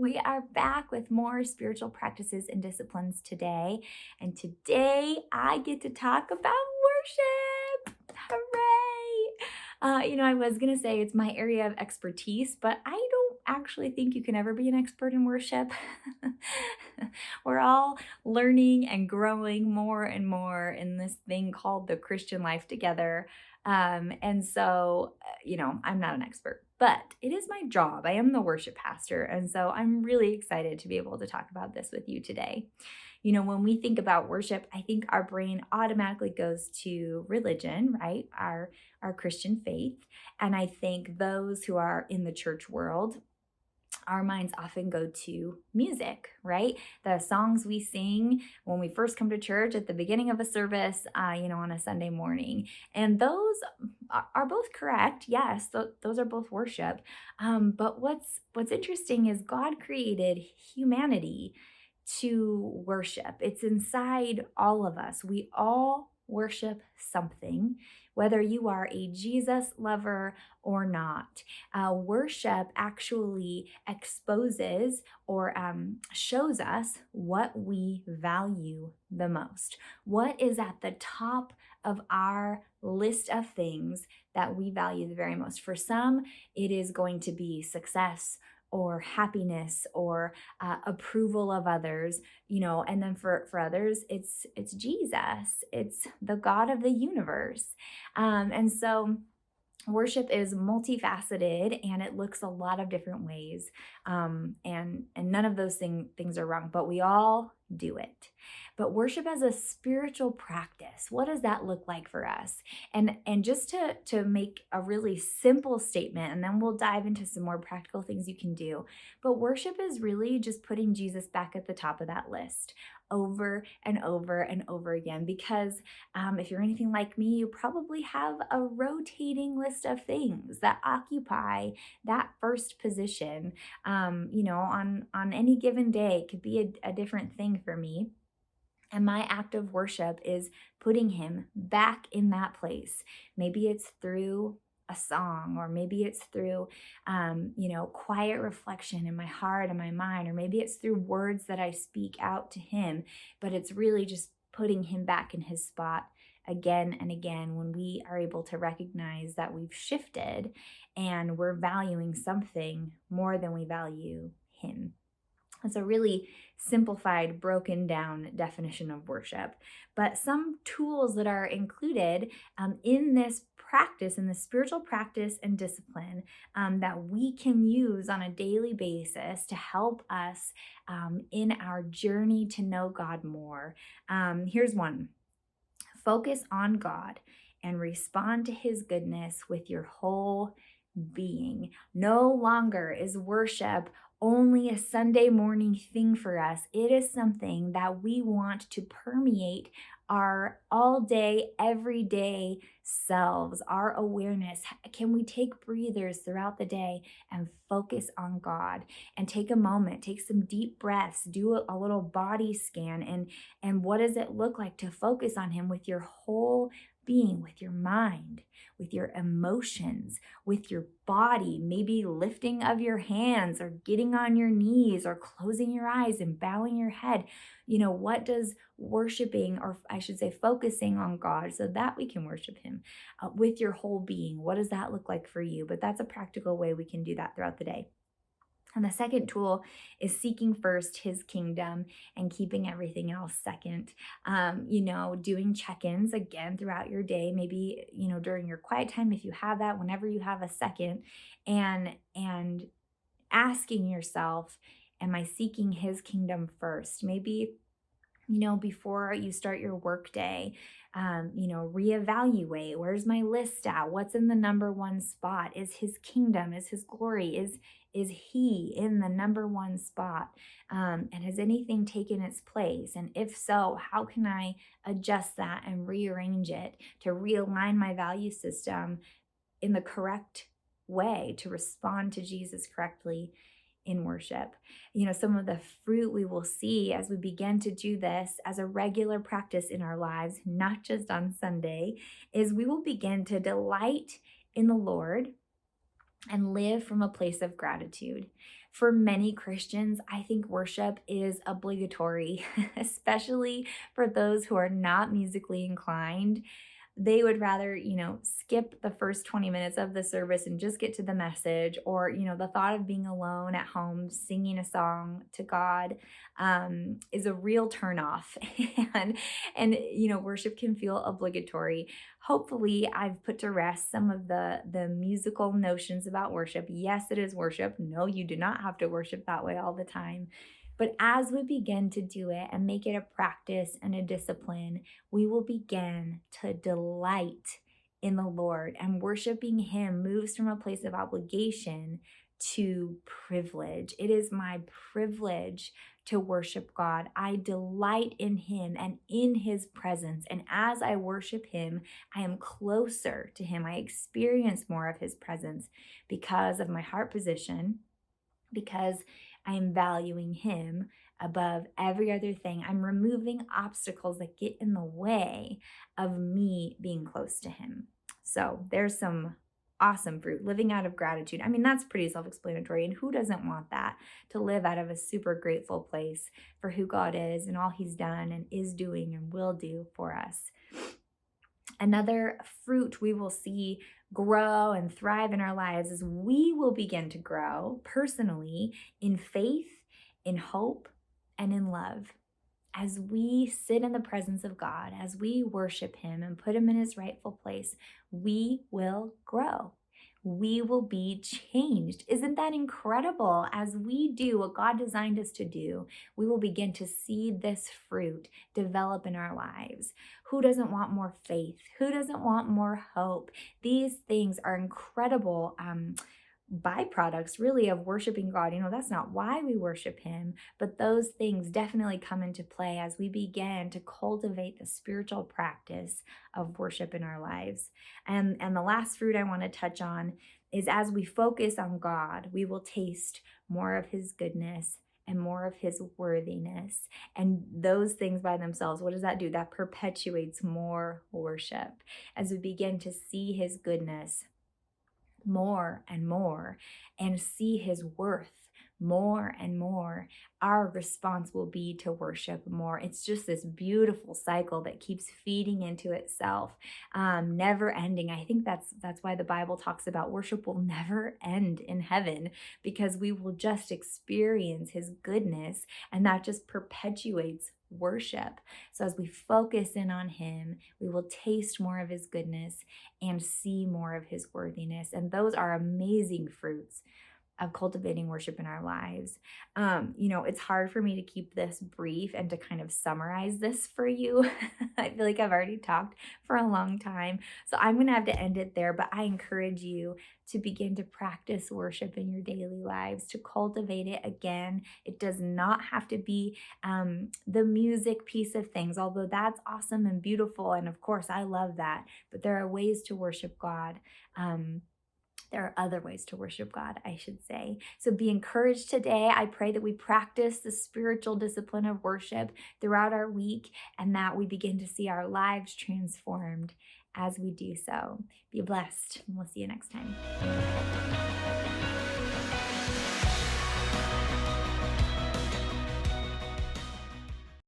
We are back with more spiritual practices and disciplines today. And today I get to talk about worship. Hooray! I was going to say it's my area of expertise, but I don't actually think you can ever be an expert in worship. We're all learning and growing more and more in this thing called the Christian life together. I'm not an expert, but it is my job. I am the worship pastor. And so I'm really excited to be able to talk about this with you today. When we think about worship, I think our brain automatically goes to religion, right? Our Christian faith. And I think those who are in the church world, our minds often go to music, right? The songs we sing when we first come to church at the beginning of a service, on a Sunday morning. And those are both correct. Yes, those are both worship. But what's interesting is God created humanity to worship. It's inside all of us. We all worship something, whether you are a Jesus lover or not. Worship actually exposes or shows us what we value the most. What is at the top of our list of things that we value the very most? For some, it is going to be success or happiness or approval of others, and then for others, it's Jesus. It's the God of the universe. And so worship is multifaceted and it looks a lot of different ways. And none of those things are wrong, but we all do it. But worship as a spiritual practice, what does that look like for us? And just to make a really simple statement, and then we'll dive into some more practical things you can do. But worship is really just putting Jesus back at the top of that list over and over and over again. Because if you're anything like me, you probably have a rotating list of things that occupy that first position. On any given day, it could be a different thing for me. And my act of worship is putting him back in that place. Maybe it's through a song, or maybe it's through, quiet reflection in my heart and my mind, or maybe it's through words that I speak out to him. But it's really just putting him back in his spot again and again when we are able to recognize that we've shifted and we're valuing something more than we value him. It's a really simplified, broken down definition of worship. But some tools that are included in this practice, in the spiritual practice and discipline that we can use on a daily basis to help us in our journey to know God more. Here's one. Focus on God and respond to his goodness with your whole being. No longer is worship only a Sunday morning thing for us. It is something that we want to permeate our all day, everyday selves, our awareness. Can we take breathers throughout the day and focus on God and take a moment, take some deep breaths, do a little body scan, and what does it look like to focus on him with your whole being, with your mind, with your emotions, with your body, maybe lifting of your hands or getting on your knees or closing your eyes and bowing your head. What does worshiping, or I should say focusing on God so that we can worship him with your whole being, what does that look like for you? But that's a practical way we can do that throughout the day. And the second tool is seeking first his kingdom and keeping everything else second. Doing check-ins again throughout your day, maybe, during your quiet time, if you have that, whenever you have a second, and asking yourself, am I seeking his kingdom first? Maybe, before you start your work day, reevaluate, where's my list at? What's in the number one spot? Is his kingdom, is his glory, is he in the number one spot? And has anything taken its place? And if so, how can I adjust that and rearrange it to realign my value system in the correct way to respond to Jesus correctly in worship? Some of the fruit we will see as we begin to do this as a regular practice in our lives, not just on Sunday, is we will begin to delight in the Lord and live from a place of gratitude. For many Christians, I think worship is obligatory, especially for those who are not musically inclined. They would rather, skip the first 20 minutes of the service and just get to the message, or, the thought of being alone at home singing a song to God is a real turnoff. and worship can feel obligatory. Hopefully, I've put to rest some of the musical notions about worship. Yes, it is worship. No, you do not have to worship that way all the time. But as we begin to do it and make it a practice and a discipline, we will begin to delight in the Lord, and worshiping Him moves from a place of obligation to privilege. It is my privilege to worship God. I delight in Him and in His presence. And as I worship Him, I am closer to Him. I experience more of His presence because of my heart position, because I am valuing Him above every other thing. I'm removing obstacles that get in the way of me being close to Him. So there's some awesome fruit. Living out of gratitude. I mean, that's pretty self explanatory. And who doesn't want that? To live out of a super grateful place for who God is and all He's done and is doing and will do for us. Another fruit we will see grow and thrive in our lives is we will begin to grow personally in faith, in hope, and in love. As we sit in the presence of God, as we worship Him and put Him in His rightful place, we will grow. We will be changed. Isn't that incredible? As we do what God designed us to do, we will begin to see this fruit develop in our lives. Who doesn't want more faith? Who doesn't want more hope? These things are incredible byproducts really of worshiping God. That's not why we worship Him, but those things definitely come into play as we begin to cultivate the spiritual practice of worship in our lives. And the last fruit I want to touch on is as we focus on God, we will taste more of His goodness and more of His worthiness. And those things by themselves, what does that do? That perpetuates more worship. As we begin to see His goodness more and more and see His worth more and more, our response will be to worship more. It's just this beautiful cycle that keeps feeding into itself, never ending. I think that's why the Bible talks about worship will never end in heaven, because we will just experience His goodness, and that just perpetuates worship. So as we focus in on Him, we will taste more of His goodness and see more of His worthiness. And those are amazing fruits of cultivating worship in our lives. It's hard for me to keep this brief and to kind of summarize this for you. I feel like I've already talked for a long time, so I'm going to have to end it there, but I encourage you to begin to practice worship in your daily lives, to cultivate it again. It does not have to be the music piece of things, although that's awesome and beautiful, and of course I love that, but there are ways to worship God. There are other ways to worship God, I should say. So be encouraged today. I pray that we practice the spiritual discipline of worship throughout our week, and that we begin to see our lives transformed as we do so. Be blessed, and we'll see you next time.